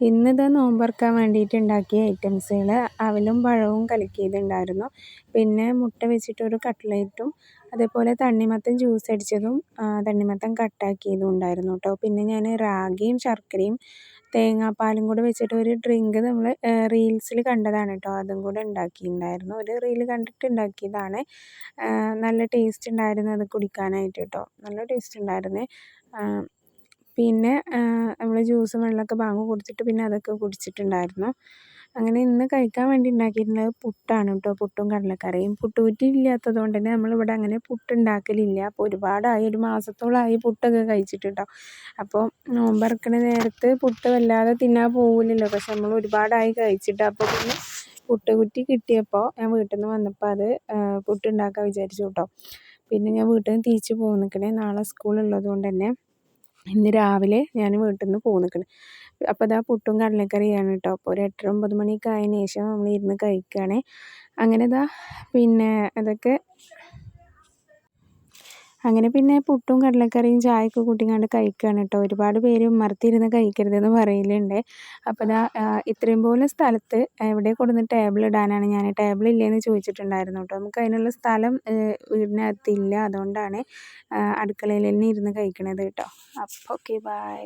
ഇന്നിത് നോമ്പുറക്കാൻ വേണ്ടിയിട്ട് ഉണ്ടാക്കിയ ഐറ്റംസുകൾ അവലും പഴവും കലക്കിയതുണ്ടായിരുന്നു. പിന്നെ മുട്ട വെച്ചിട്ടൊരു കട്ട്ലേറ്റും അതേപോലെ തണ്ണിമത്തൻ ജ്യൂസ് അടിച്ചതും തണ്ണിമത്തൻ കട്ടാക്കിയതും ഉണ്ടായിരുന്നു കേട്ടോ. പിന്നെ ഞാൻ റാഗിയും ശർക്കരയും തേങ്ങാപ്പാലും കൂടെ വെച്ചിട്ട് ഒരു ഡ്രിങ്ക് നമ്മൾ റീൽസിൽ കണ്ടതാണ് കേട്ടോ. അതും കൂടെ ഉണ്ടാക്കിയിട്ടുണ്ടായിരുന്നു. ഒരു റീൽ കണ്ടിട്ട് ഉണ്ടാക്കിയതാണ്. നല്ല ടേസ്റ്റ് ഉണ്ടായിരുന്നു അത് കുടിക്കാനായിട്ട് കേട്ടോ. നല്ല ടേസ്റ്റ് ഉണ്ടായിരുന്നേ. പിന്നെ നമ്മൾ ജ്യൂസും വെള്ളമൊക്കെ ബാങ്ക് കൊടുത്തിട്ട് പിന്നെ അതൊക്കെ കുടിച്ചിട്ടുണ്ടായിരുന്നു. അങ്ങനെ ഇന്ന് കഴിക്കാൻ വേണ്ടി ഉണ്ടാക്കിയിട്ടുള്ളത് പുട്ടാണ് കേട്ടോ. പുട്ടും കടലക്കറിയും. പുട്ടുകുറ്റി ഇല്ലാത്തത് കൊണ്ട് തന്നെ നമ്മളിവിടെ അങ്ങനെ പുട്ടുണ്ടാക്കലില്ല. അപ്പോൾ ഒരുപാടായി, ഒരു മാസത്തോളമായി പുട്ടൊക്കെ കഴിച്ചിട്ട് കേട്ടോ. അപ്പോൾ നോമ്പറക്കണ നേരത്ത് പുട്ട് വല്ലാതെ തിന്നാൻ പോകില്ലല്ലോ. പക്ഷെ നമ്മൾ ഒരുപാടായി കഴിച്ചിട്ട്. അപ്പോൾ പിന്നെ പുട്ടുകുറ്റി കിട്ടിയപ്പോൾ ഞാൻ വീട്ടിൽ നിന്ന് വന്നപ്പോൾ അത് പുട്ടുണ്ടാക്കാൻ വിചാരിച്ചു കേട്ടോ. പിന്നെ ഞാൻ വീട്ടിൽ നിന്ന് തിരിച്ച് പോന്നിക്കണേ. നാളെ സ്കൂളുള്ളത് കൊണ്ട് തന്നെ ഇന്ന് രാവിലെ ഞാൻ വീട്ടിൽ നിന്ന് പോന്നിക്കണ്. അപ്പോൾ ഇതാ പുട്ടും കടലക്കറിയാണ് കേട്ടോ. അപ്പോൾ ഒരു 8-9 മണിയൊക്കെ ആയതിനു ശേഷം നമ്മൾ ഇരുന്ന് കഴിക്കുകയാണ്. അങ്ങനെ ഇതാ പിന്നെ അതൊക്കെ അങ്ങനെ പിന്നെ പുട്ടും കടലക്കറിയും ചായയൊക്കെ കൂട്ടിക്കണ്ട് കഴിക്കുകയാണ് കേട്ടോ. ഒരുപാട് പേര് ഉമ്മർത്തിരുന്ന് കഴിക്കരുതെന്ന് പറയലുണ്ട്. അപ്പോൾ ഇതാ ഇത്രയും പോലെ സ്ഥലത്ത് എവിടെ കൊടുന്ന് ടേബിൾ ഇടാനാണ്, ഞാൻ ടേബിൾ ഇല്ലേന്ന് ചോദിച്ചിട്ടുണ്ടായിരുന്നു കേട്ടോ. നമുക്ക് അതിനുള്ള സ്ഥലം വീടിനകത്തില്ല. അതുകൊണ്ടാണ് അടുക്കളയിൽ തന്നെ ഇരുന്ന് കഴിക്കണത് കേട്ടോ. അപ്പോൾ ഓക്കെ, ബൈ.